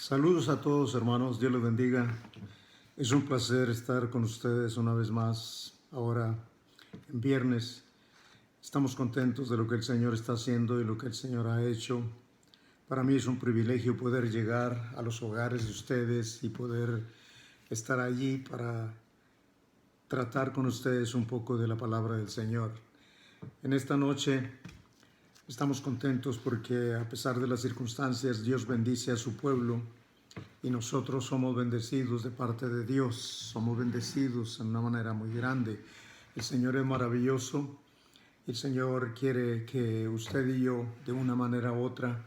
Saludos a todos, hermanos, Dios les bendiga. Es un placer estar con ustedes una vez más, ahora en viernes. Estamos contentos de lo que el Señor está haciendo y lo que el Señor ha hecho. Para mí es un privilegio poder llegar a los hogares de ustedes y poder estar allí para tratar con ustedes un poco de la palabra del Señor. En esta noche estamos contentos porque a pesar de las circunstancias, Dios bendice a su pueblo. Y nosotros somos bendecidos de parte de Dios, somos bendecidos en una manera muy grande. El Señor es maravilloso, el Señor quiere que usted y yo, de una manera u otra,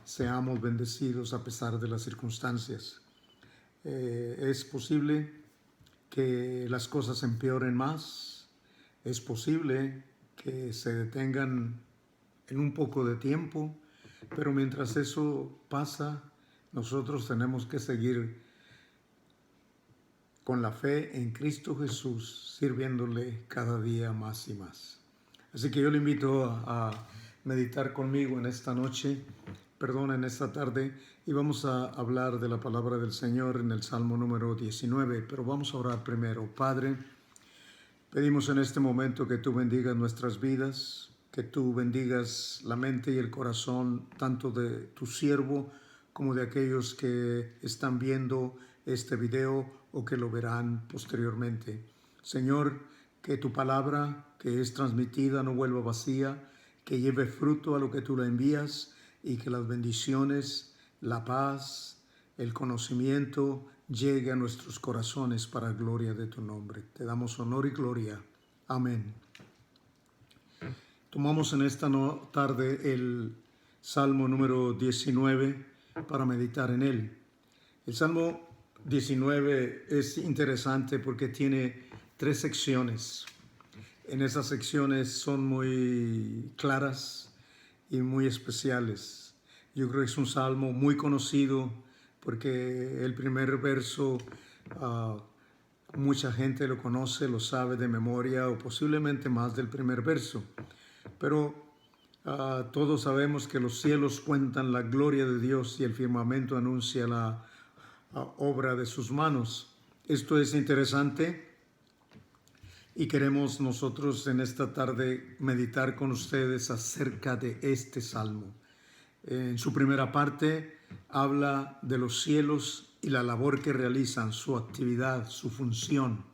seamos bendecidos a pesar de las circunstancias. Es posible que las cosas empeoren más, es posible que se detengan en un poco de tiempo, pero mientras eso pasa, nosotros tenemos que seguir con la fe en Cristo Jesús, sirviéndole cada día más y más. Así que yo le invito a meditar conmigo en esta noche, en esta tarde, y vamos a hablar de la palabra del Señor en el Salmo número 19, pero vamos a orar primero. Padre, pedimos en este momento que tú bendigas nuestras vidas, que tú bendigas la mente y el corazón tanto de tu siervo como de aquellos que están viendo este video o que lo verán posteriormente. Señor, que tu palabra que es transmitida no vuelva vacía, que lleve fruto a lo que tú la envías y que las bendiciones, la paz, el conocimiento llegue a nuestros corazones para gloria de tu nombre. Te damos honor y gloria. Amén. Tomamos en esta tarde el Salmo número 19 para meditar en él. El Salmo 19 es interesante porque tiene 3 secciones. En esas secciones son muy claras y muy especiales. Yo creo que es un salmo muy conocido porque el primer verso mucha gente lo conoce, lo sabe de memoria o posiblemente más del primer verso. Pero todos sabemos que los cielos cuentan la gloria de Dios y el firmamento anuncia la obra de sus manos. Esto es interesante y queremos nosotros en esta tarde meditar con ustedes acerca de este salmo. En su primera parte habla de los cielos y la labor que realizan, su actividad, su función.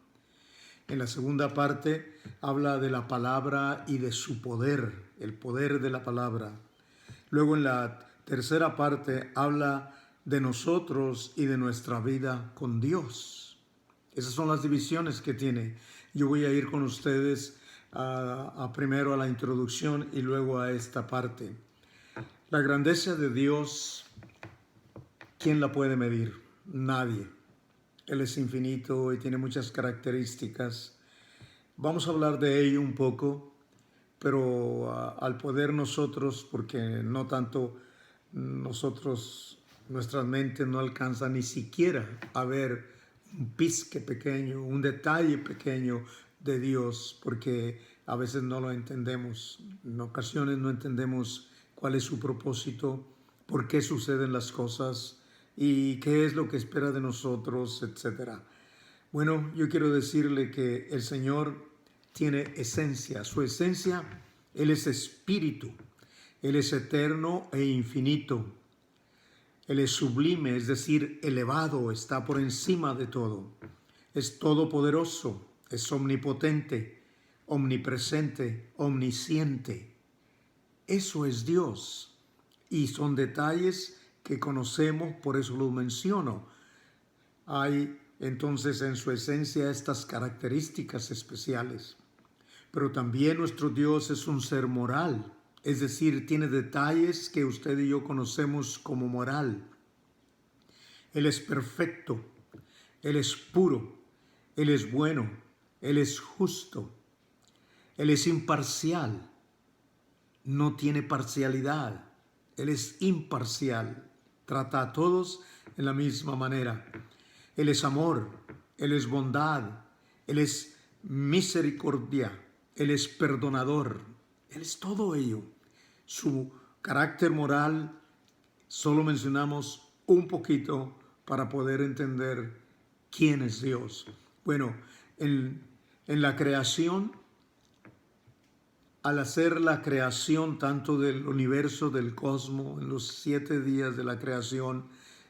En la segunda parte habla de la palabra y de su poder, el poder de la palabra. Luego en la tercera parte habla de nosotros y de nuestra vida con Dios. Esas son las divisiones que tiene. Yo voy a ir con ustedes primero a la introducción y luego a esta parte. La grandeza de Dios, ¿quién la puede medir? Nadie. Él es infinito y tiene muchas características. Vamos a hablar de ello un poco, pero al poder nosotros, porque no tanto nosotros, nuestras mentes no alcanzan ni siquiera a ver un pizque pequeño, un detalle pequeño de Dios, porque a veces no lo entendemos. En ocasiones no entendemos cuál es su propósito, por qué suceden las cosas y qué es lo que espera de nosotros, etc. Bueno, yo quiero decirle que el Señor tiene esencia. Su esencia, Él es espíritu. Él es eterno e infinito. Él es sublime, es decir, elevado, está por encima de todo. Es todopoderoso, es omnipotente, omnipresente, omnisciente. Eso es Dios. Y son detalles que conocemos, por eso los menciono. Hay entonces en su esencia estas características especiales. Pero también nuestro Dios es un ser moral, es decir, tiene detalles que usted y yo conocemos como moral. Él es perfecto, Él es puro, Él es bueno, Él es justo, Él es imparcial, no tiene parcialidad, Él es imparcial, trata a todos en la misma manera. Él es amor, Él es bondad, Él es misericordia, Él es perdonador, Él es todo ello. Su carácter moral, solo mencionamos un poquito para poder entender quién es Dios. Bueno, en la creación, al hacer la creación tanto del universo, del cosmos, en los 7 días de la creación,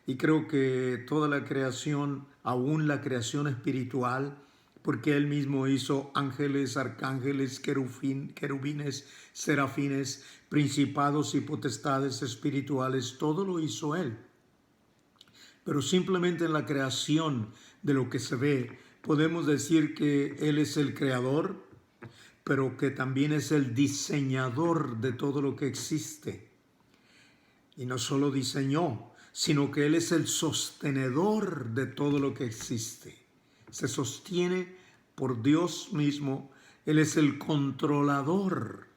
y creo que toda la creación, aún la creación espiritual, porque Él mismo hizo ángeles, arcángeles, querubines, serafines, principados y potestades espirituales, todo lo hizo Él. Pero simplemente en la creación de lo que se ve, podemos decir que Él es el creador, pero que también es el diseñador de todo lo que existe. Y no solo diseñó, sino que Él es el sostenedor de todo lo que existe. Se sostiene por Dios mismo. Él es el controlador.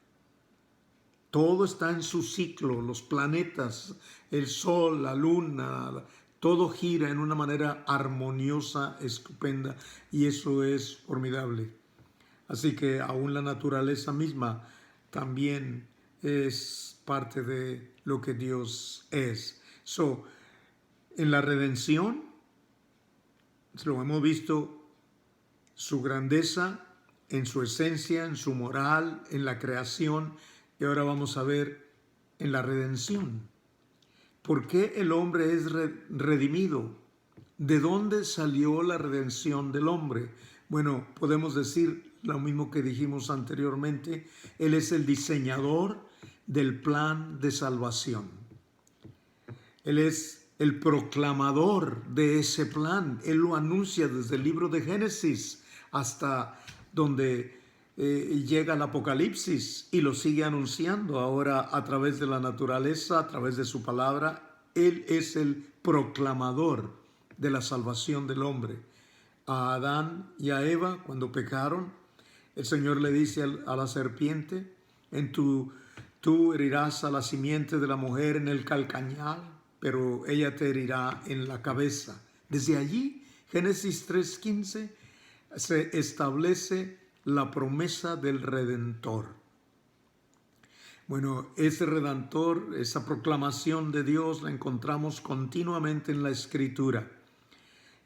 Todo está en su ciclo, los planetas, el sol, la luna, todo gira en una manera armoniosa, estupenda, y eso es formidable. Así que aún la naturaleza misma también es parte de lo que Dios es. En la redención, lo hemos visto, su grandeza, en su esencia, en su moral, en la creación, y ahora vamos a ver en la redención. ¿Por qué el hombre es redimido? ¿De dónde salió la redención del hombre? Bueno, podemos decir lo mismo que dijimos anteriormente. Él es el diseñador del plan de salvación. Él es el proclamador de ese plan. Él lo anuncia desde el libro de Génesis hasta donde llega el Apocalipsis, y lo sigue anunciando ahora a través de la naturaleza, a través de su palabra. Él es el proclamador de la salvación del hombre. A Adán y a Eva, cuando pecaron, el Señor le dice a la serpiente: tú herirás a la simiente de la mujer en el calcañar, pero ella te herirá en la cabeza. Desde allí, Génesis 3:15, se establece la promesa del Redentor. Bueno, ese Redentor, esa proclamación de Dios, la encontramos continuamente en la Escritura.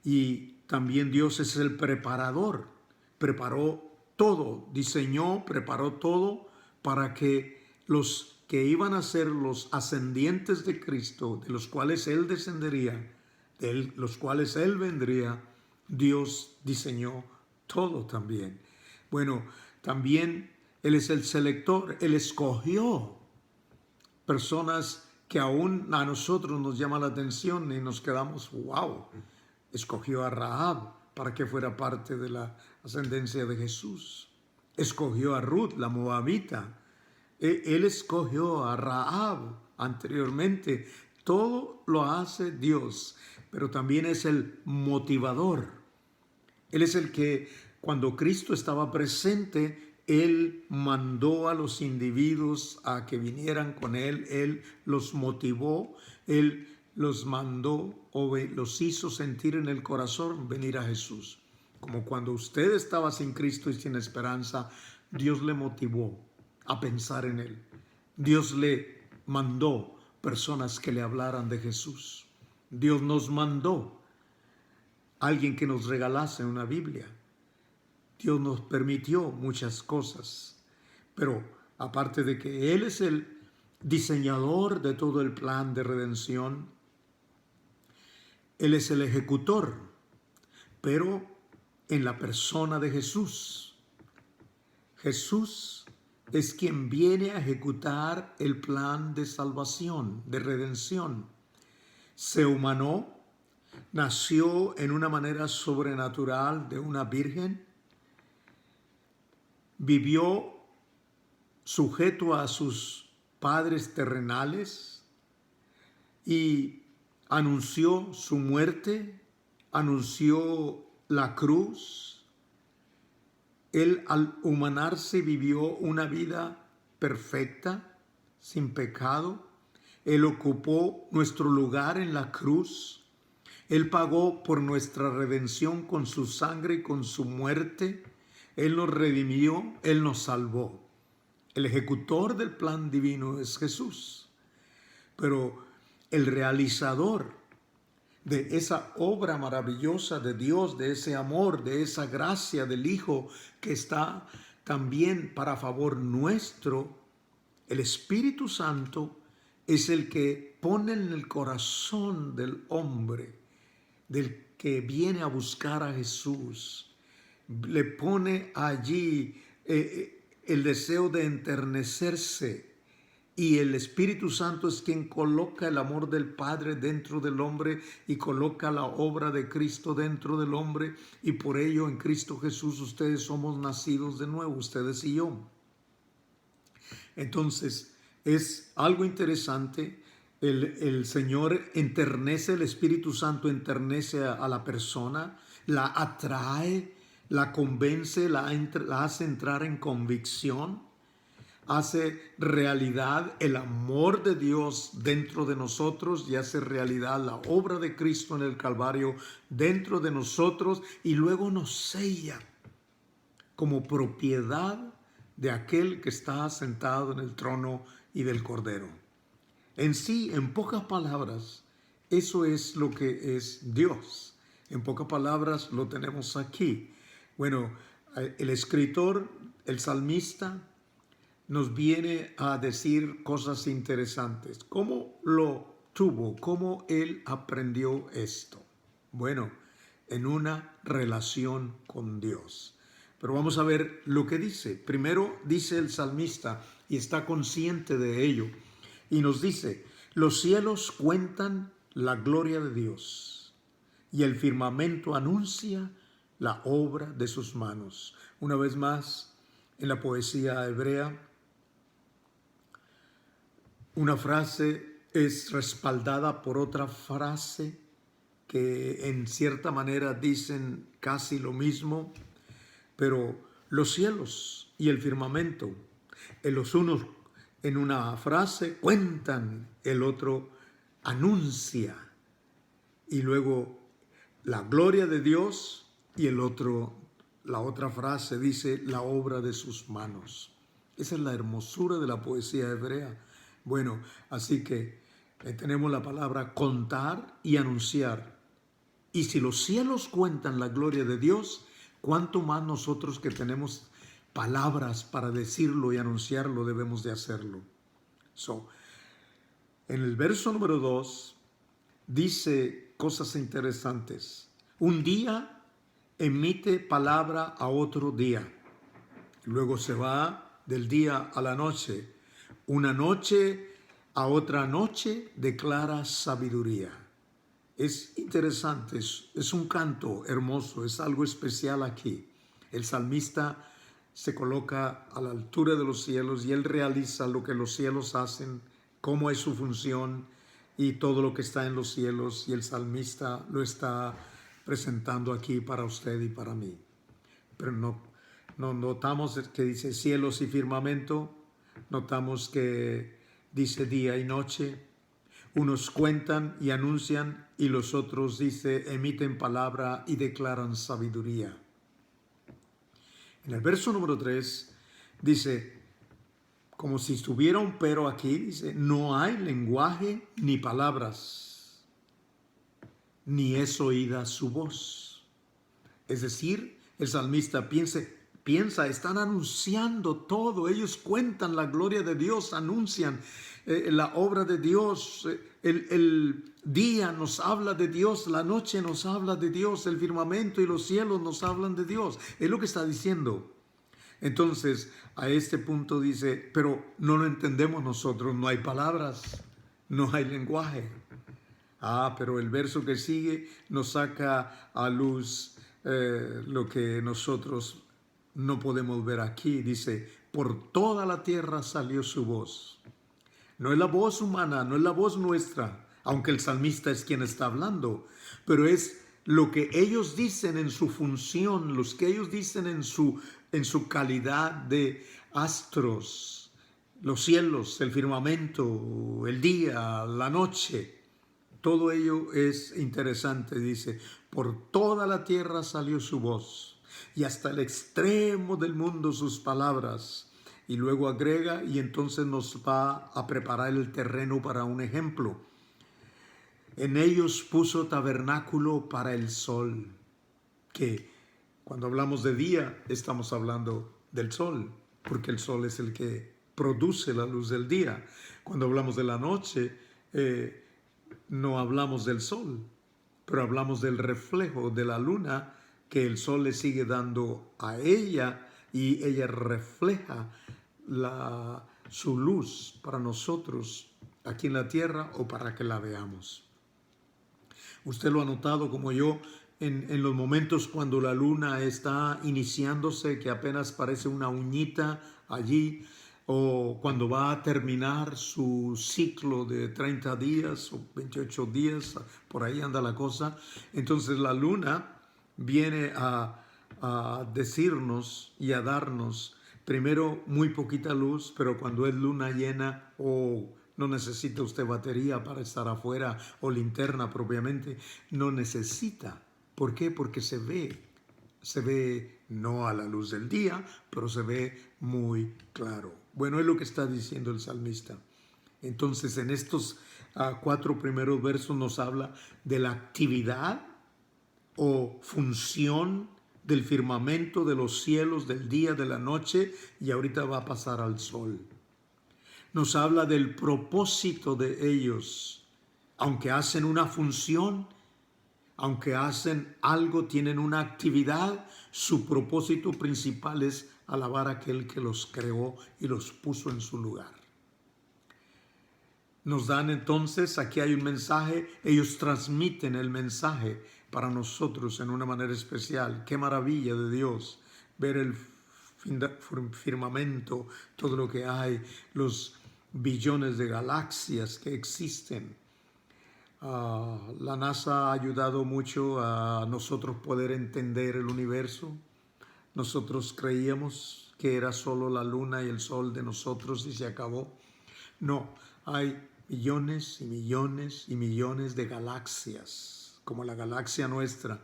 Y también Dios es el preparador. Preparó todo, diseñó, preparó todo para que los que iban a ser los ascendientes de Cristo, de los cuales Él descendería, de los cuales Él vendría, Dios diseñó todo también. Bueno, también Él es el selector. Él escogió personas que aún a nosotros nos llama la atención y nos quedamos, wow. Escogió a Rahab para que fuera parte de la ascendencia de Jesús. Escogió a Ruth, la moabita. Él escogió a Rahab anteriormente. Todo lo hace Dios, pero también es el motivador. Él es el que, cuando Cristo estaba presente, Él mandó a los individuos a que vinieran con Él. Él los motivó, Él los mandó o los hizo sentir en el corazón venir a Jesús. Como cuando usted estaba sin Cristo y sin esperanza, Dios le motivó a pensar en Él. Dios le mandó personas que le hablaran de Jesús. Dios nos mandó alguien que nos regalase una Biblia. Dios nos permitió muchas cosas, pero aparte de que Él es el diseñador de todo el plan de redención, Él es el ejecutor, pero en la persona de Jesús. Jesús es quien viene a ejecutar el plan de salvación, de redención. Se humanó, nació en una manera sobrenatural de una virgen, vivió sujeto a sus padres terrenales y anunció su muerte, anunció la cruz. Él, al humanarse, vivió una vida perfecta, sin pecado. Él ocupó nuestro lugar en la cruz. Él pagó por nuestra redención con su sangre y con su muerte. Él nos redimió, Él nos salvó. El ejecutor del plan divino es Jesús. Pero el realizador de esa obra maravillosa de Dios, de ese amor, de esa gracia del Hijo que está también para favor nuestro, el Espíritu Santo es el que pone en el corazón del hombre, del que viene a buscar a Jesús, le pone allí el deseo de enternecerse. Y el Espíritu Santo es quien coloca el amor del Padre dentro del hombre y coloca la obra de Cristo dentro del hombre. Y por ello en Cristo Jesús ustedes somos nacidos de nuevo, ustedes y yo. Entonces es algo interesante. El Señor enternece, el Espíritu Santo enternece a la persona, la atrae, la convence, la hace entrar en convicción. Hace realidad el amor de Dios dentro de nosotros y hace realidad la obra de Cristo en el Calvario dentro de nosotros y luego nos sella como propiedad de aquel que está sentado en el trono y del Cordero. En sí, en pocas palabras, eso es lo que es Dios. En pocas palabras lo tenemos aquí. Bueno, el escritor, el salmista, nos viene a decir cosas interesantes. ¿Cómo lo tuvo? ¿Cómo él aprendió esto? Bueno, en una relación con Dios. Pero vamos a ver lo que dice. Primero dice el salmista, y está consciente de ello, y nos dice, los cielos cuentan la gloria de Dios, y el firmamento anuncia la obra de sus manos. Una vez más, en la poesía hebrea, una frase es respaldada por otra frase que en cierta manera dicen casi lo mismo, pero los cielos y el firmamento, en los unos en una frase cuentan, el otro anuncia, y luego la gloria de Dios y el otro, la otra frase dice la obra de sus manos. Esa es la hermosura de la poesía hebrea. Bueno, así que tenemos la palabra contar y anunciar. Y si los cielos cuentan la gloria de Dios, ¿cuánto más nosotros que tenemos palabras para decirlo y anunciarlo debemos de hacerlo? En el verso número 2 dice cosas interesantes. Un día emite palabra a otro día. Luego se va del día a la noche. Una noche a otra noche declara sabiduría. Es interesante, es un canto hermoso, es algo especial aquí. El salmista se coloca a la altura de los cielos y él realiza lo que los cielos hacen, cómo es su función y todo lo que está en los cielos, y el salmista lo está presentando aquí para usted y para mí. Pero no notamos que dice cielos y firmamento, notamos que dice día y noche. Unos cuentan y anuncian y los otros, dice, emiten palabra y declaran sabiduría. En el verso número 3 dice, como si estuviera un pero aquí, dice, no hay lenguaje ni palabras, ni es oída su voz. Es decir, el salmista piensa, están anunciando todo, ellos cuentan la gloria de Dios, anuncian la obra de Dios, el día nos habla de Dios, la noche nos habla de Dios, el firmamento y los cielos nos hablan de Dios, es lo que está diciendo. Entonces, a este punto dice, pero no lo entendemos nosotros, no hay palabras, no hay lenguaje. Pero el verso que sigue nos saca a luz lo que nosotros no podemos ver aquí. Dice, por toda la tierra salió su voz. No es la voz humana, no es la voz nuestra, aunque el salmista es quien está hablando, pero es lo que ellos dicen en su función, los que ellos dicen en su calidad de astros, los cielos, el firmamento, el día, la noche. Todo ello es interesante, dice, por toda la tierra salió su voz y hasta el extremo del mundo sus palabras. Y luego agrega, y entonces nos va a preparar el terreno para un ejemplo. En ellos puso tabernáculo para el sol, que cuando hablamos de día estamos hablando del sol, porque el sol es el que produce la luz del día. Cuando hablamos de la noche, no hablamos del sol, pero hablamos del reflejo de la luna que el sol le sigue dando a ella y ella refleja su luz para nosotros aquí en la tierra o para que la veamos. Usted lo ha notado como yo en los momentos cuando la luna está iniciándose, que apenas parece una uñita allí, o cuando va a terminar su ciclo de 30 días o 28 días, por ahí anda la cosa. Entonces la luna viene a decirnos y a darnos primero muy poquita luz, pero cuando es luna llena, no necesita usted batería para estar afuera o linterna propiamente, no necesita. ¿Por qué? Porque se ve no a la luz del día, pero se ve muy claro. Bueno, es lo que está diciendo el salmista. Entonces, en estos 4 primeros versos nos habla de la actividad o función del firmamento, de los cielos, del día, de la noche, y ahorita va a pasar al sol. Nos habla del propósito de ellos. Aunque hacen una función, aunque hacen algo, tienen una actividad, su propósito principal es alabar a aquel que los creó y los puso en su lugar. Nos dan entonces, aquí hay un mensaje, ellos transmiten el mensaje para nosotros en una manera especial. Qué maravilla de Dios ver el firmamento, todo lo que hay, los billones de galaxias que existen. La NASA ha ayudado mucho a nosotros poder entender el universo. Nosotros creíamos que era solo la luna y el sol de nosotros y se acabó. No, hay millones y millones y millones de galaxias, como la galaxia nuestra,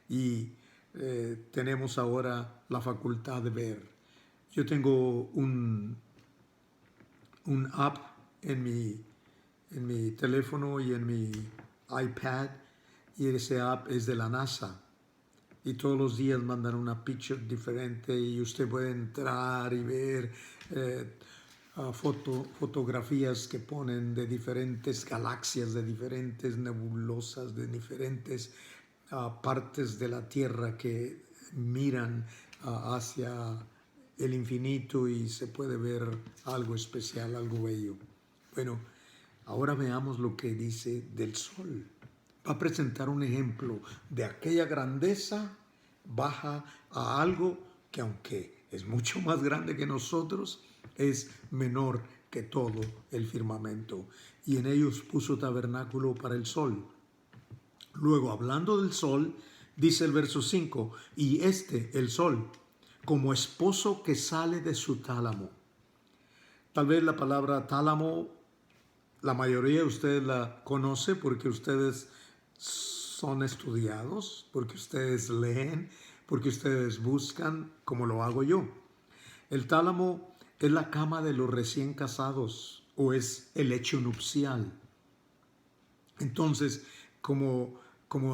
y tenemos ahora la facultad de ver. Yo tengo un app en mi teléfono y en mi iPad, y ese app es de la NASA. Y todos los días mandan una picture diferente y usted puede entrar y ver fotografías que ponen de diferentes galaxias, de diferentes nebulosas, de diferentes partes de la Tierra que miran hacia el infinito y se puede ver algo especial, algo bello. Bueno, ahora veamos lo que dice del sol. Va a presentar un ejemplo de aquella grandeza baja a algo que, aunque es mucho más grande que nosotros, es menor que todo el firmamento. Y en ellos puso tabernáculo para el sol. Luego, hablando del sol, dice el verso 5, y el sol, como esposo que sale de su tálamo. Tal vez la palabra tálamo, la mayoría de ustedes la conoce porque ustedes son estudiados, porque ustedes leen, porque ustedes buscan, como lo hago yo. El tálamo es la cama de los recién casados o es el lecho nupcial. Entonces, como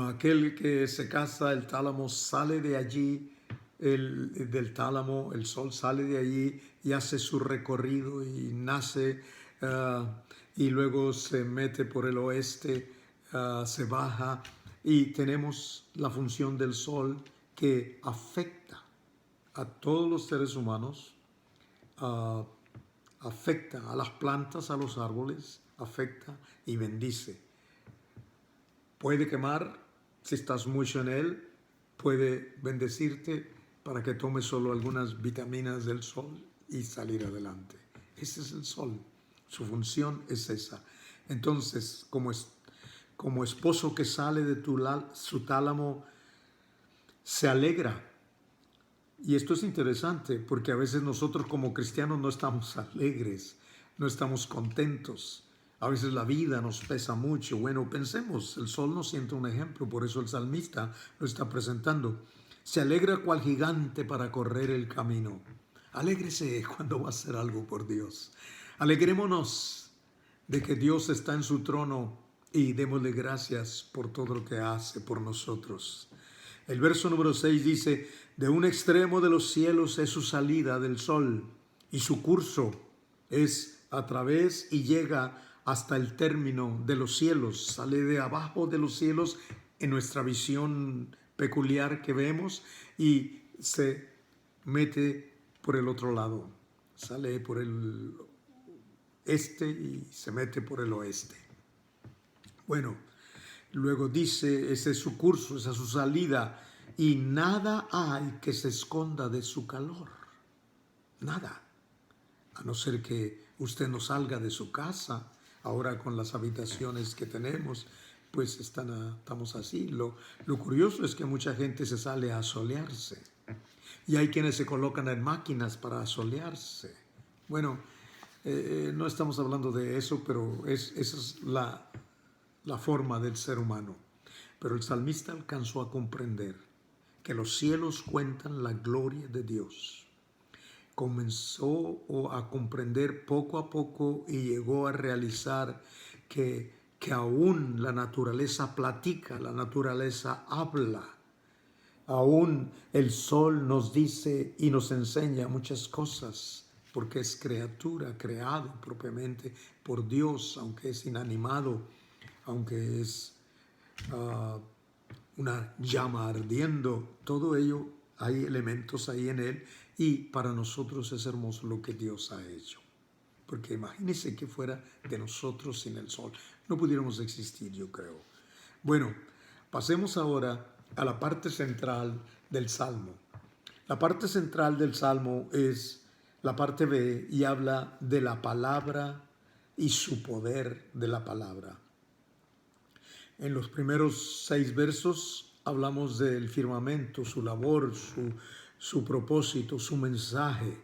aquel que se casa, el tálamo sale de allí, del tálamo, el sol sale de allí y hace su recorrido y nace y luego se mete por el oeste, se baja, y tenemos la función del sol que afecta a todos los seres humanos, afecta a las plantas, a los árboles, afecta y bendice. Puede quemar si estás mucho en él, puede bendecirte para que tomes solo algunas vitaminas del sol y salir adelante. Ese es el sol, su función es esa. Entonces, como esposo que sale de su tálamo, se alegra. Y esto es interesante porque a veces nosotros como cristianos no estamos alegres, no estamos contentos. A veces la vida nos pesa mucho. Bueno, pensemos, el sol nos siente un ejemplo, por eso el salmista lo está presentando. Se alegra cual gigante para correr el camino. Alégrese cuando va a hacer algo por Dios. Alegrémonos de que Dios está en su trono y démosle gracias por todo lo que hace por nosotros. El verso número 6 dice, de un extremo de los cielos es su salida del sol y su curso es a través y llega hasta el término de los cielos. Sale de abajo de los cielos en nuestra visión peculiar que vemos y se mete por el otro lado. Sale por el este y se mete por el oeste. Bueno, luego dice, ese es su curso, esa es su salida, y nada hay que se esconda de su calor. Nada. A no ser que usted no salga de su casa. Ahora con las habitaciones que tenemos, pues estamos así. Lo curioso es que mucha gente se sale a solearse. Y hay quienes se colocan en máquinas para solearse. Bueno, no estamos hablando de eso, pero esa es la forma del ser humano. Pero el salmista alcanzó a comprender que los cielos cuentan la gloria de Dios. Comenzó a comprender poco a poco y llegó a realizar que aún la naturaleza platica, la naturaleza habla. Aún el sol nos dice y nos enseña muchas cosas, porque es criatura, creado propiamente por Dios, aunque es inanimado, aunque es una llama ardiendo, todo ello hay elementos ahí en él y para nosotros es hermoso lo que Dios ha hecho. Porque imagínense que fuera de nosotros sin el sol. No pudiéramos existir, yo creo. Bueno, pasemos ahora a la parte central del Salmo. La parte central del Salmo es la parte B y habla de la palabra y su poder de la palabra. En los primeros 6 versos hablamos del firmamento, su labor, su propósito, su mensaje.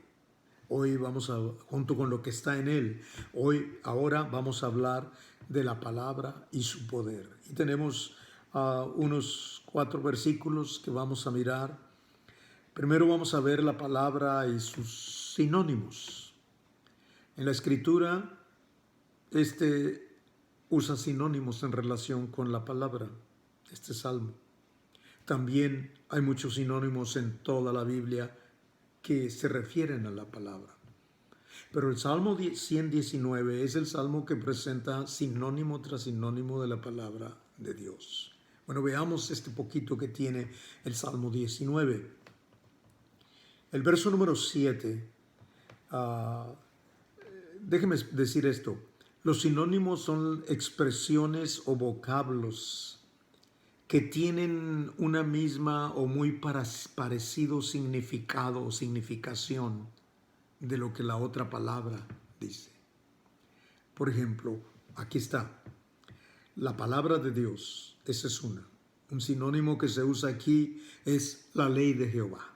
Hoy vamos junto con lo que está en él, ahora vamos a hablar de la palabra y su poder. Y tenemos unos 4 versículos que vamos a mirar. Primero vamos a ver la palabra y sus sinónimos. En la escritura, usa sinónimos en relación con la palabra, este salmo. También hay muchos sinónimos en toda la Biblia que se refieren a la palabra. Pero el Salmo 119 es el salmo que presenta sinónimo tras sinónimo de la palabra de Dios. Bueno, veamos este poquito que tiene el Salmo 19. El verso número 7, déjeme decir esto. Los sinónimos son expresiones o vocablos que tienen una misma o muy parecido significado o significación de lo que la otra palabra dice. Por ejemplo, aquí está, la palabra de Dios, esa es una. Un sinónimo que se usa aquí es la ley de Jehová.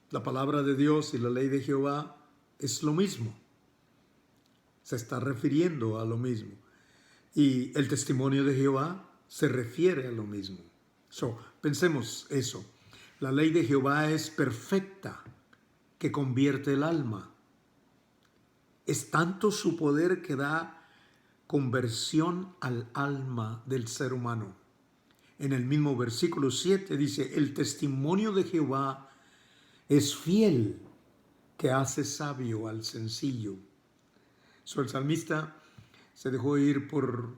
La palabra de Dios y la ley de Jehová es lo mismo. Se está refiriendo a lo mismo. Y el testimonio de Jehová se refiere a lo mismo. Pensemos eso. La ley de Jehová es perfecta, que convierte el alma. Es tanto su poder que da conversión al alma del ser humano. En el mismo versículo 7 dice, el testimonio de Jehová es fiel, que hace sabio al sencillo. El salmista se dejó ir por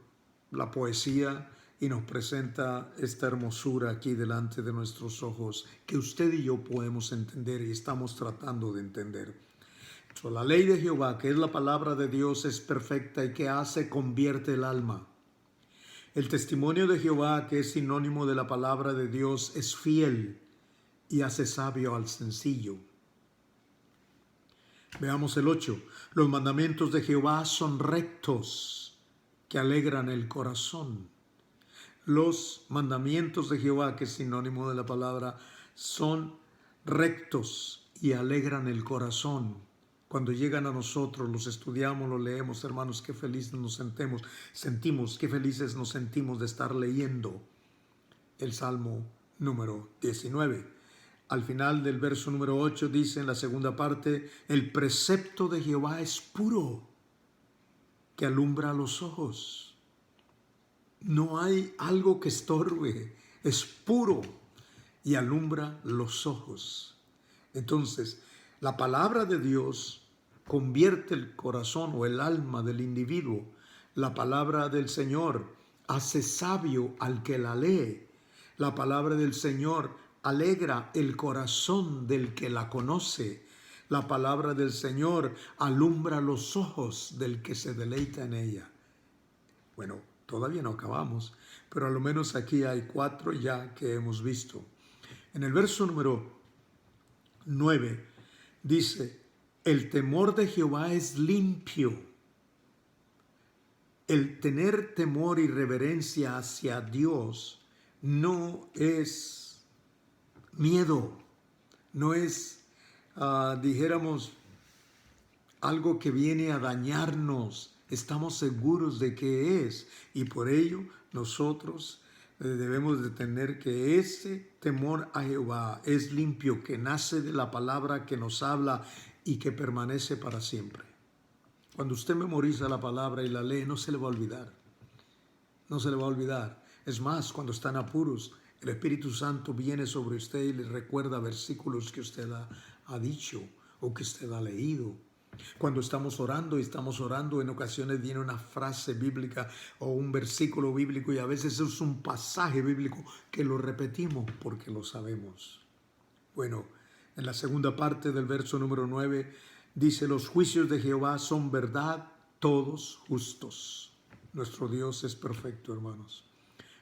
la poesía y nos presenta esta hermosura aquí delante de nuestros ojos que usted y yo podemos entender y estamos tratando de entender. La ley de Jehová, que es la palabra de Dios, es perfecta y que convierte el alma. El testimonio de Jehová, que es sinónimo de la palabra de Dios, es fiel y hace sabio al sencillo. Veamos el 8. Los mandamientos de Jehová son rectos, que alegran el corazón. Los mandamientos de Jehová, que es sinónimo de la palabra, son rectos y alegran el corazón. Cuando llegan a nosotros, los estudiamos, los leemos, hermanos, qué felices nos sentimos, qué felices nos sentimos de estar leyendo el Salmo número 19. Al final del verso número 8 dice en la segunda parte, el precepto de Jehová es puro, que alumbra los ojos. No hay algo que estorbe, es puro y alumbra los ojos. Entonces, la palabra de Dios convierte el corazón o el alma del individuo. La palabra del Señor hace sabio al que la lee. La palabra del Señor alegra el corazón del que la conoce. La palabra del Señor alumbra los ojos del que se deleita en ella. Bueno, todavía no acabamos, pero a lo menos aquí hay 4 ya que hemos visto. En el verso número 9 dice, el temor de Jehová es limpio. El tener temor y reverencia hacia Dios no es miedo, no es, dijéramos, algo que viene a dañarnos. Estamos seguros de que es, y por ello nosotros debemos de tener que ese temor a Jehová es limpio, que nace de la palabra que nos habla y que permanece para siempre. Cuando usted memoriza la palabra y la lee, no se le va a olvidar. No se le va a olvidar. Es más, cuando están apuros, el Espíritu Santo viene sobre usted y le recuerda versículos que usted ha dicho o que usted ha leído. Cuando estamos orando en ocasiones viene una frase bíblica o un versículo bíblico y a veces es un pasaje bíblico que lo repetimos porque lo sabemos. Bueno, en la segunda parte del verso número 9 dice, los juicios de Jehová son verdad, todos justos. Nuestro Dios es perfecto, hermanos.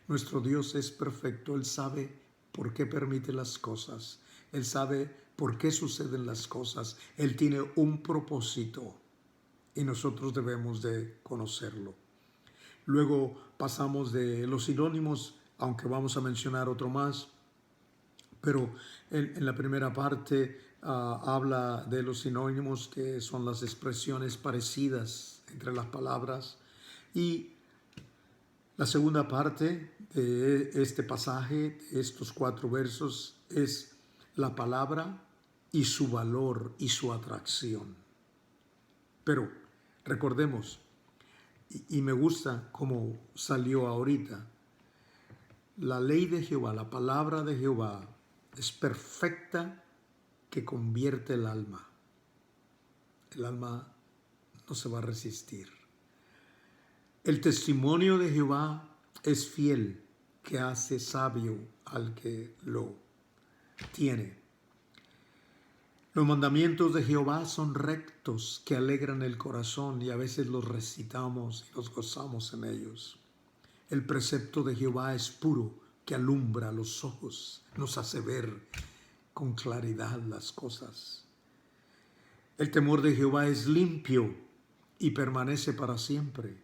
Nuestro Dios es perfecto. Él sabe por qué permite las cosas. Él sabe por qué suceden las cosas. Él tiene un propósito y nosotros debemos de conocerlo. Luego pasamos de los sinónimos, aunque vamos a mencionar otro más, pero en la primera parte habla de los sinónimos, que son las expresiones parecidas entre las palabras, y la segunda parte de este pasaje, de estos 4 versos, es la palabra y su valor y su atracción. Pero recordemos, y me gusta cómo salió ahorita, la ley de Jehová, la palabra de Jehová es perfecta, que convierte el alma. El alma no se va a resistir. El testimonio de Jehová es fiel, que hace sabio al que lo tiene. Los mandamientos de Jehová son rectos, que alegran el corazón, y a veces los recitamos y nos gozamos en ellos. El precepto de Jehová es puro, que alumbra los ojos, nos hace ver con claridad las cosas. El temor de Jehová es limpio y permanece para siempre.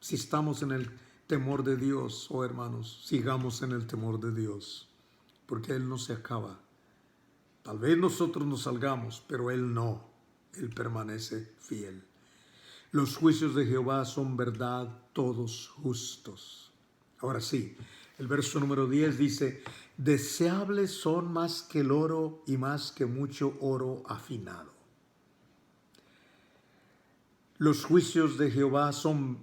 Si estamos en el temor de Dios, oh hermanos, sigamos en el temor de Dios, porque Él no se acaba. Tal vez nosotros nos salgamos, pero Él no. Él permanece fiel. Los juicios de Jehová son verdad, todos justos. Ahora sí, el verso número 10 dice, deseables son más que el oro y más que mucho oro afinado. Los juicios de Jehová son,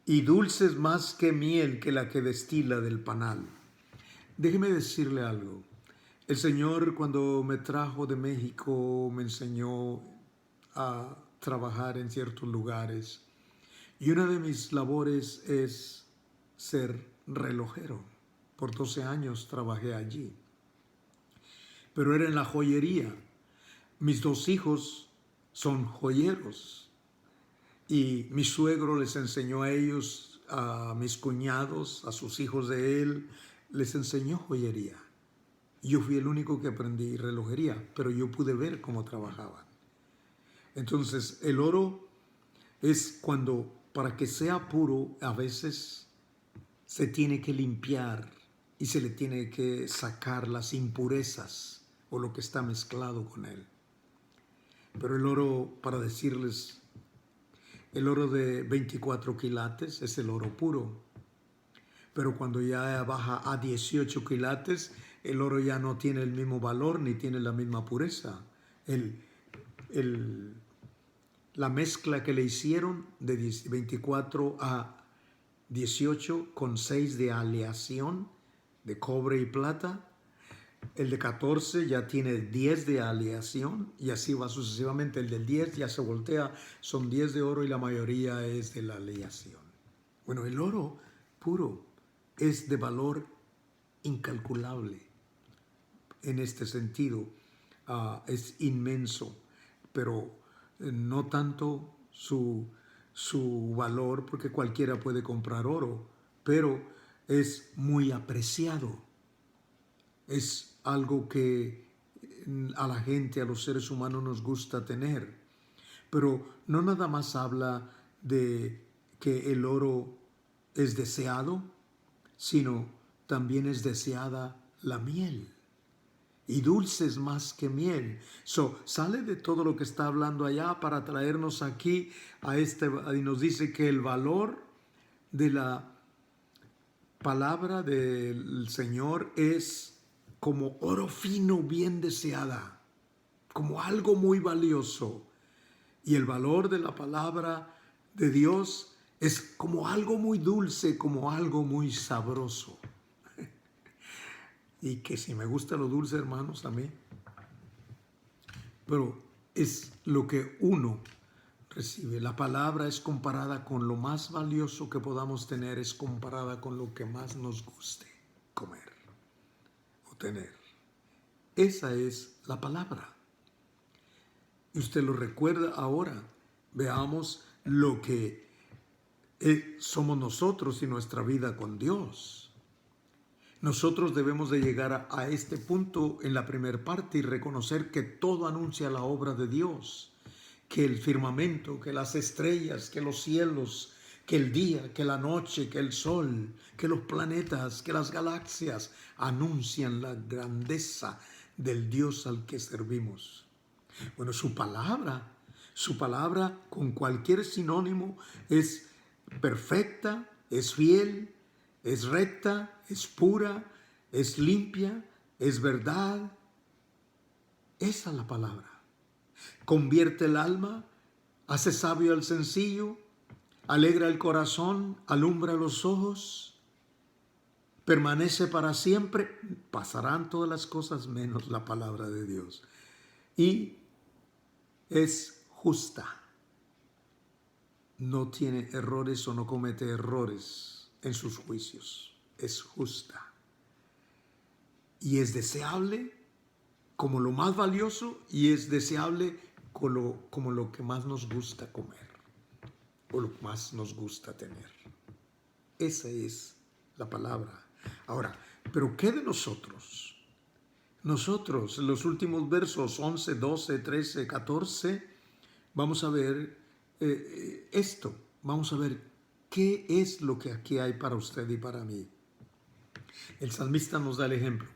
y dulces más que miel, que la que destila del panal. Déjeme decirle algo. El Señor, cuando me trajo de México, me enseñó a trabajar en ciertos lugares. Y una de mis labores es ser relojero. Por 12 años trabajé allí. Pero era en la joyería. Mis 2 hijos son joyeros. Y mi suegro les enseñó a ellos, a mis cuñados, a sus hijos de él, les enseñó joyería. Yo fui el único que aprendí relojería, pero yo pude ver cómo trabajaban. Entonces, el oro es cuando, para que sea puro, a veces se tiene que limpiar y se le tiene que sacar las impurezas o lo que está mezclado con él. Pero el oro, para decirles, el oro de 24 quilates es el oro puro. Pero cuando ya baja a 18 quilates, el oro ya no tiene el mismo valor ni tiene la misma pureza. La mezcla que le hicieron de 24 a 18,6 de aleación de cobre y plata. El de 14 ya tiene 10 de aleación y así va sucesivamente. El del 10 ya se voltea, son 10 de oro y la mayoría es de la aleación. Bueno, el oro puro es de valor incalculable en este sentido. Es inmenso, pero no tanto su valor, porque cualquiera puede comprar oro, pero es muy apreciado. Es algo que a la gente, a los seres humanos nos gusta tener. Pero no nada más habla de que el oro es deseado, sino también es deseada la miel. Y dulces más que miel. Sale de todo lo que está hablando allá para traernos aquí y nos dice que el valor de la palabra del Señor es como oro fino bien deseada, como algo muy valioso. Y el valor de la palabra de Dios es como algo muy dulce, como algo muy sabroso. Y que si me gusta lo dulce, hermanos, a mí. Pero es lo que uno recibe. La palabra es comparada con lo más valioso que podamos tener, es comparada con lo que más nos guste comer o tener. Esa es la palabra. Y usted lo recuerda ahora. Veamos lo que somos nosotros y nuestra vida con Dios. Nosotros debemos de llegar a este punto en la primera parte y reconocer que todo anuncia la obra de Dios, que el firmamento, que las estrellas, que los cielos, que el día, que la noche, que el sol, que los planetas, que las galaxias anuncian la grandeza del Dios al que servimos. Bueno, su palabra con cualquier sinónimo es perfecta, es fiel, es recta, es pura, es limpia, es verdad. Esa es la palabra. Convierte el alma, hace sabio al sencillo, alegra el corazón, alumbra los ojos, permanece para siempre. Pasarán todas las cosas menos la palabra de Dios. Y es justa. No tiene errores o no comete errores en sus juicios. Es justa. Y es deseable como lo más valioso y es deseable como lo que más nos gusta comer o lo que más nos gusta tener. Esa es la palabra. Ahora, ¿pero qué de nosotros? Nosotros, en los últimos versos 11, 12, 13, 14, vamos a ver esto. Vamos a ver qué es lo que aquí hay para usted y para mí. El salmista nos da el ejemplo.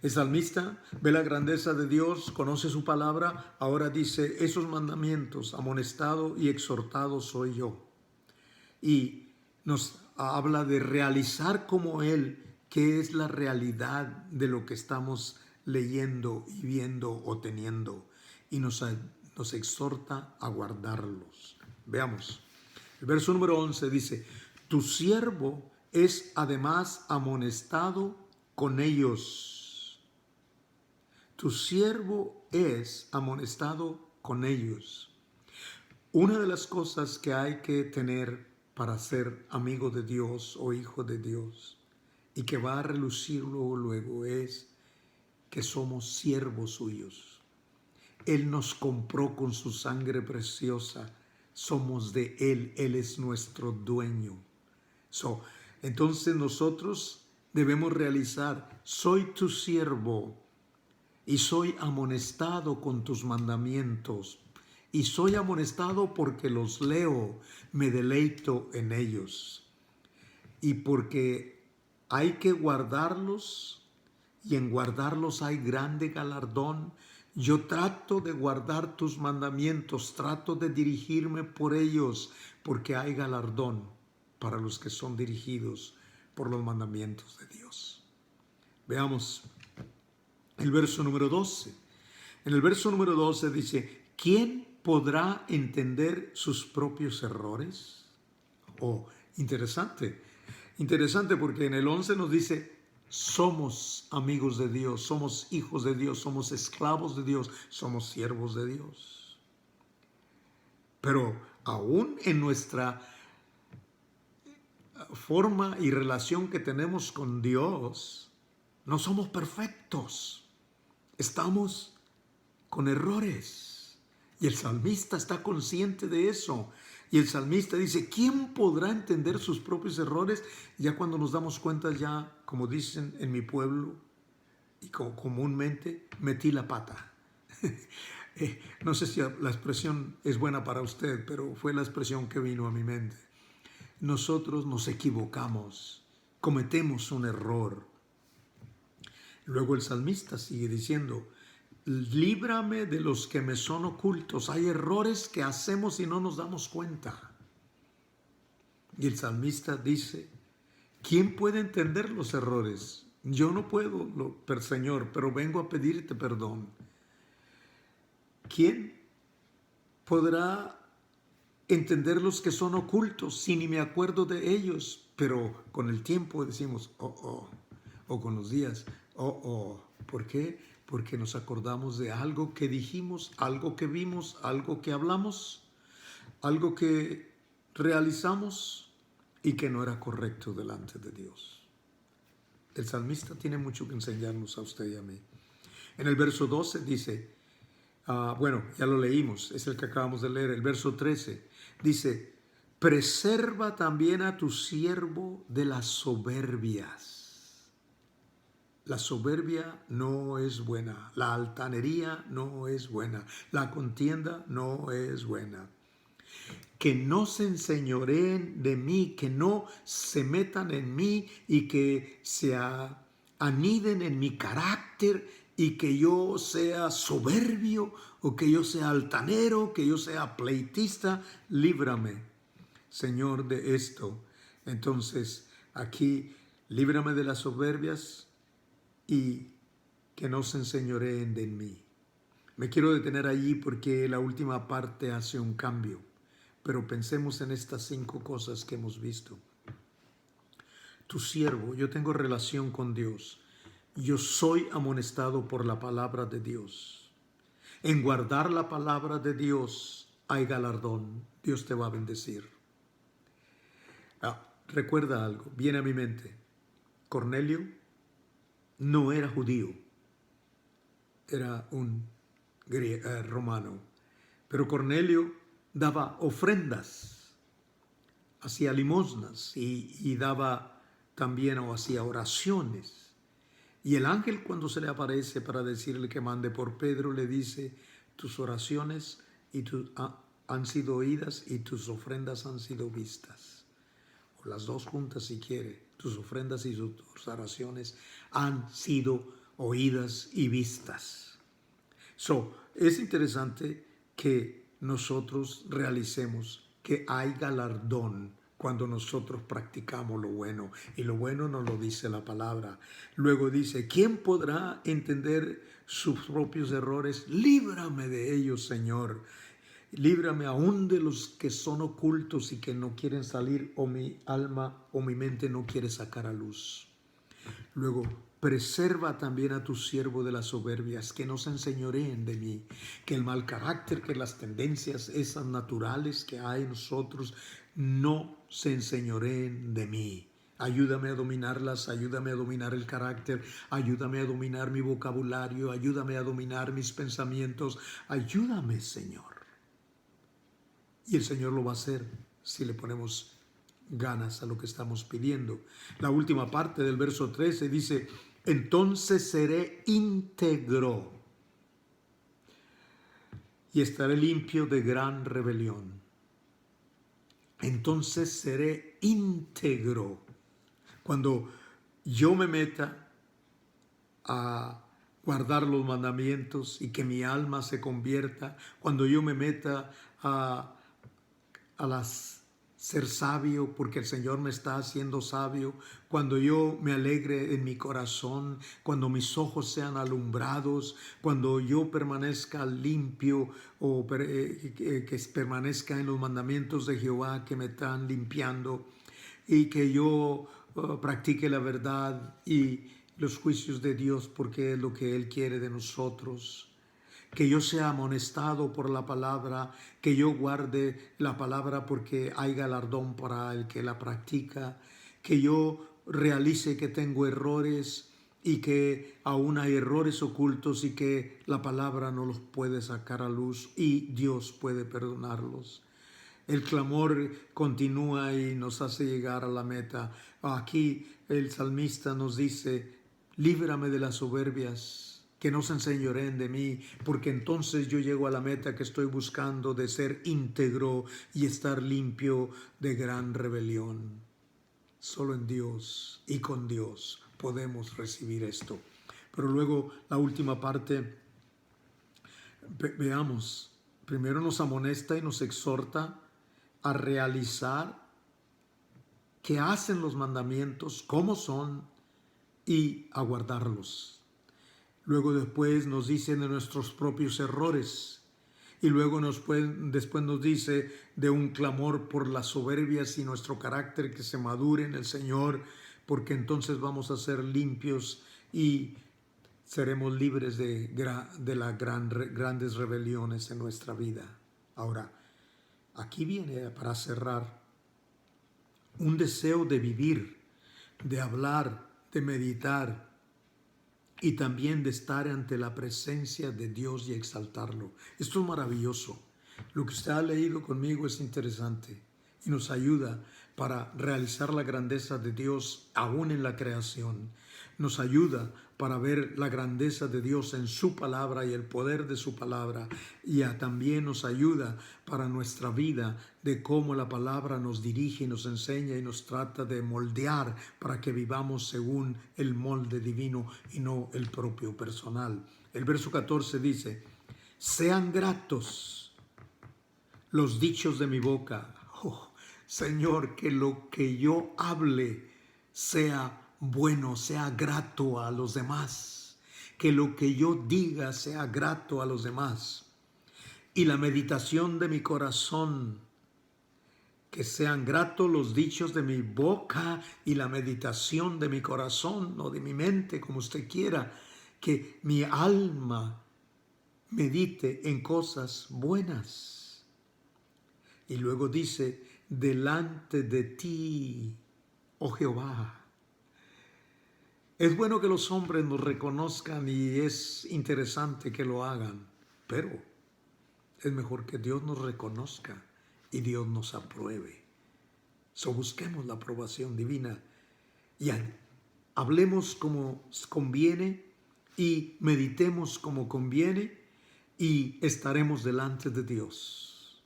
El salmista ve la grandeza de Dios, conoce su palabra, ahora dice, esos mandamientos, amonestado y exhortado soy yo. Y nos habla de realizar como Él, qué es la realidad de lo que estamos leyendo y viendo o teniendo. Y nos exhorta a guardarlos. Veamos. El verso número 11 dice, tu siervo es además amonestado con ellos. Tu siervo es amonestado con ellos. Una de las cosas que hay que tener para ser amigo de Dios o hijo de Dios y que va a relucir luego es que somos siervos suyos. Él nos compró con su sangre preciosa. Somos de Él. Él es nuestro dueño. Entonces nosotros debemos realizar, soy tu siervo y soy amonestado con tus mandamientos. Y soy amonestado porque los leo, me deleito en ellos. Y porque hay que guardarlos, y en guardarlos hay grande galardón. Yo trato de guardar tus mandamientos, trato de dirigirme por ellos, porque hay galardón para los que son dirigidos por los mandamientos de Dios. Veamos el verso número 12. En el verso número 12 dice, ¿quién podrá entender sus propios errores? Interesante. Interesante porque en el 11 nos dice, somos amigos de Dios, somos hijos de Dios, somos esclavos de Dios, somos siervos de Dios. Pero aún en nuestra forma y relación que tenemos con Dios, no somos perfectos. Estamos con errores. Y el salmista está consciente de eso. Y el salmista dice, ¿quién podrá entender sus propios errores? Ya cuando nos damos cuenta, ya, como dicen en mi pueblo, y como comúnmente, metí la pata. No sé si la expresión es buena para usted, pero fue la expresión que vino a mi mente. Nosotros nos equivocamos, cometemos un error. Luego el salmista sigue diciendo, líbrame de los que me son ocultos. Hay errores que hacemos y no nos damos cuenta. Y el salmista dice, ¿quién puede entender los errores? Yo no puedo, Señor, pero vengo a pedirte perdón. ¿Quién podrá entender los que son ocultos si ni me acuerdo de ellos? Pero con el tiempo decimos, o con los días, ¿por qué? Porque nos acordamos de algo que dijimos, algo que vimos, algo que hablamos, algo que realizamos y que no era correcto delante de Dios. El salmista tiene mucho que enseñarnos a usted y a mí. En el verso 12 dice, bueno, ya lo leímos, es el que acabamos de leer, el verso 13, dice, preserva también a tu siervo de las soberbias. La soberbia no es buena, la altanería no es buena, la contienda no es buena. Que no se enseñoreen de mí, que no se metan en mí y que se aniden en mi carácter y que yo sea soberbio o que yo sea altanero, que yo sea pleitista. Líbrame, Señor, de esto. Entonces, aquí, líbrame de las soberbias y que no se enseñoreen de mí. Me quiero detener allí porque la última parte hace un cambio, pero pensemos en estas 5 cosas que hemos visto. Tu siervo, yo tengo relación con Dios, yo soy amonestado por la palabra de Dios. En guardar la palabra de Dios hay galardón, Dios te va a bendecir. Recuerda algo, viene a mi mente, Cornelio no era judío, era un romano, pero Cornelio daba ofrendas, hacía limosnas y daba también o hacía oraciones. Y el ángel, cuando se le aparece para decirle que mande por Pedro, le dice, tus oraciones han sido oídas y tus ofrendas han sido vistas. O las dos juntas si quiere, tus ofrendas y tus oraciones han sido oídas y vistas. Es interesante que nosotros realicemos que hay galardón cuando nosotros practicamos lo bueno, y lo bueno nos lo dice la palabra. Luego dice, ¿quién podrá entender sus propios errores? Líbrame de ellos, Señor. Líbrame aún de los que son ocultos y que no quieren salir, o mi alma o mi mente no quiere sacar a luz. Luego, preserva también a tu siervo de las soberbias, que no se enseñoreen de mí, que el mal carácter, que las tendencias esas naturales que hay en nosotros no se enseñoreen de mí. Ayúdame a dominarlas, ayúdame a dominar el carácter, ayúdame a dominar mi vocabulario, ayúdame a dominar mis pensamientos, ayúdame, Señor. Y el Señor lo va a hacer si le ponemos ganas a lo que estamos pidiendo. La última parte del verso 13 dice, entonces seré íntegro y estaré limpio de gran rebelión. Entonces seré íntegro. Cuando yo me meta a guardar los mandamientos y que mi alma se convierta, cuando yo me meta a ser sabio porque el Señor me está haciendo sabio, cuando yo me alegre en mi corazón, cuando mis ojos sean alumbrados, cuando yo permanezca limpio o que permanezca en los mandamientos de Jehová que me están limpiando, y que yo practique la verdad y los juicios de Dios, porque es lo que Él quiere de nosotros. Que yo sea amonestado por la palabra, que yo guarde la palabra porque hay galardón para el que la practica, que yo realice que tengo errores y que aún hay errores ocultos y que la palabra no los puede sacar a luz y Dios puede perdonarlos. El clamor continúa y nos hace llegar a la meta. Aquí el salmista nos dice: líbrame de las soberbias, que no se enseñoreen de mí, porque entonces yo llego a la meta que estoy buscando, de ser íntegro y estar limpio de gran rebelión. Solo en Dios y con Dios podemos recibir esto. Pero luego la última parte, veamos, primero nos amonesta y nos exhorta a realizar qué hacen los mandamientos, cómo son, y a guardarlos. Luego después nos dice de nuestros propios errores. Y luego después nos dice de un clamor por las soberbias y nuestro carácter que se madure en el Señor, porque entonces vamos a ser limpios y seremos libres de las grandes rebeliones en nuestra vida. Ahora, aquí viene, para cerrar, un deseo de vivir, de hablar, de meditar y también de estar ante la presencia de Dios y exaltarlo. Esto es maravilloso. Lo que usted ha leído conmigo es interesante y nos ayuda para realizar la grandeza de Dios aún en la creación. Nos ayuda para ver la grandeza de Dios en su palabra y el poder de su palabra. Y también nos ayuda para nuestra vida, de cómo la palabra nos dirige y nos enseña y nos trata de moldear para que vivamos según el molde divino y no el propio personal. El verso 14 dice: sean gratos los dichos de mi boca. Oh, Señor, que lo que yo hable sea bueno, sea grato a los demás. Que lo que yo diga sea grato a los demás. Y la meditación de mi corazón, que sean gratos los dichos de mi boca y la meditación de mi corazón o de mi mente, como usted quiera. Que mi alma medite en cosas buenas. Y luego dice: delante de ti, oh Jehová. Es bueno que los hombres nos reconozcan y es interesante que lo hagan, pero es mejor que Dios nos reconozca y Dios nos apruebe. Busquemos la aprobación divina y hablemos como conviene y meditemos como conviene y estaremos delante de Dios.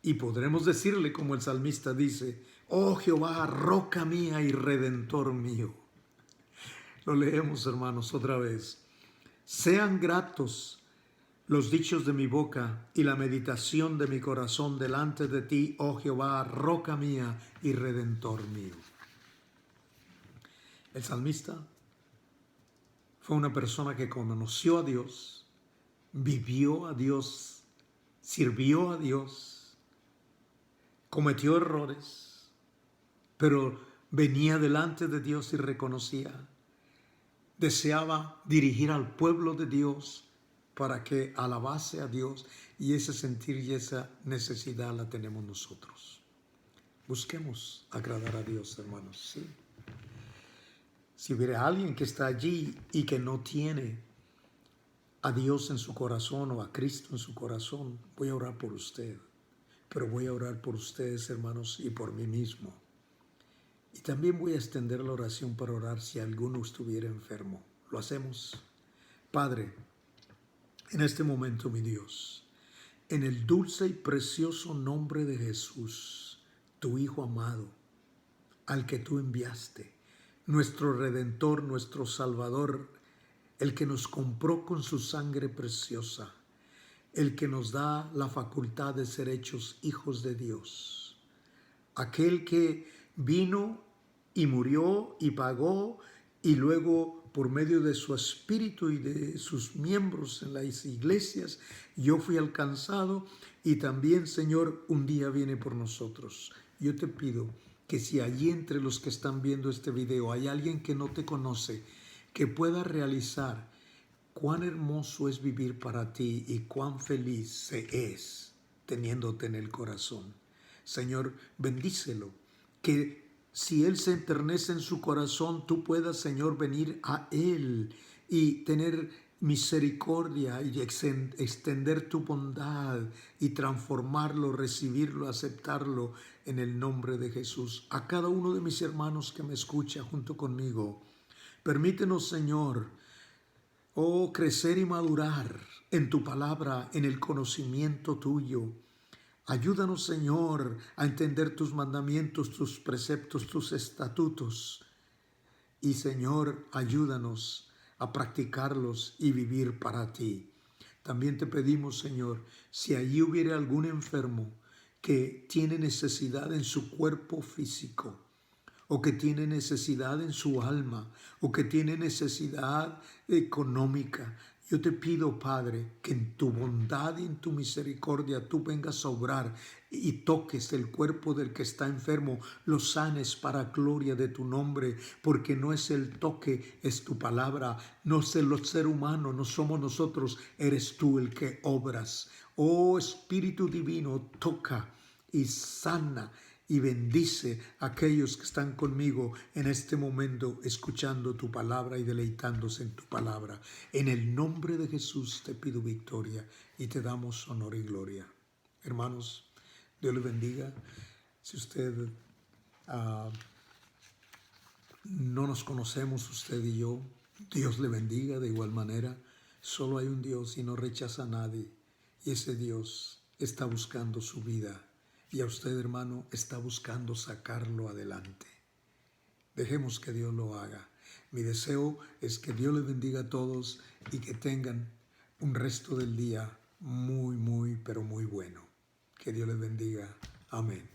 Y podremos decirle como el salmista dice: oh Jehová, roca mía y redentor mío. Lo leemos, hermanos, otra vez. Sean gratos los dichos de mi boca y la meditación de mi corazón delante de ti, oh Jehová, roca mía y redentor mío. El salmista fue una persona que conoció a Dios, vivió a Dios, sirvió a Dios, cometió errores, pero venía delante de Dios y reconocía. Deseaba dirigir al pueblo de Dios para que alabase a Dios, y ese sentir y esa necesidad la tenemos nosotros. Busquemos agradar a Dios, hermanos. ¿Sí? Si hubiera alguien que está allí y que no tiene a Dios en su corazón o a Cristo en su corazón, voy a orar por usted. Pero voy a orar por ustedes, hermanos, y por mí mismo. Y también voy a extender la oración para orar si alguno estuviera enfermo. ¿Lo hacemos? Padre, en este momento, mi Dios, en el dulce y precioso nombre de Jesús, tu Hijo amado, al que tú enviaste, nuestro Redentor, nuestro Salvador, el que nos compró con su sangre preciosa, el que nos da la facultad de ser hechos hijos de Dios, aquel que vino y murió y pagó y luego por medio de su espíritu y de sus miembros en las iglesias yo fui alcanzado, y también, Señor, un día viene por nosotros. Yo te pido que si allí entre los que están viendo este video hay alguien que no te conoce, que pueda realizar cuán hermoso es vivir para ti y cuán feliz se es teniéndote en el corazón. Señor, bendícelo, que si Él se enternece en su corazón, tú puedas, Señor, venir a Él y tener misericordia y extender tu bondad y transformarlo, recibirlo, aceptarlo en el nombre de Jesús. A cada uno de mis hermanos que me escucha junto conmigo, permítenos, Señor, crecer y madurar en tu palabra, en el conocimiento tuyo. Ayúdanos, Señor, a entender tus mandamientos, tus preceptos, tus estatutos. Y, Señor, ayúdanos a practicarlos y vivir para ti. También te pedimos, Señor, si allí hubiera algún enfermo que tiene necesidad en su cuerpo físico, o que tiene necesidad en su alma, o que tiene necesidad económica, yo te pido, Padre, que en tu bondad y en tu misericordia tú vengas a obrar y toques el cuerpo del que está enfermo, lo sanes para gloria de tu nombre, porque no es el toque, es tu palabra, no es el ser humano, no somos nosotros, eres tú el que obras. Oh Espíritu Divino, toca y sana y bendice a aquellos que están conmigo en este momento escuchando tu palabra y deleitándose en tu palabra. En el nombre de Jesús te pido victoria y te damos honor y gloria. Hermanos, Dios les bendiga. Si usted no nos conocemos, usted y yo, Dios le bendiga de igual manera. Solo hay un Dios y no rechaza a nadie. Y ese Dios está buscando su vida. Y a usted, hermano, está buscando sacarlo adelante. Dejemos que Dios lo haga. Mi deseo es que Dios les bendiga a todos y que tengan un resto del día muy, pero muy bueno. Que Dios les bendiga. Amén.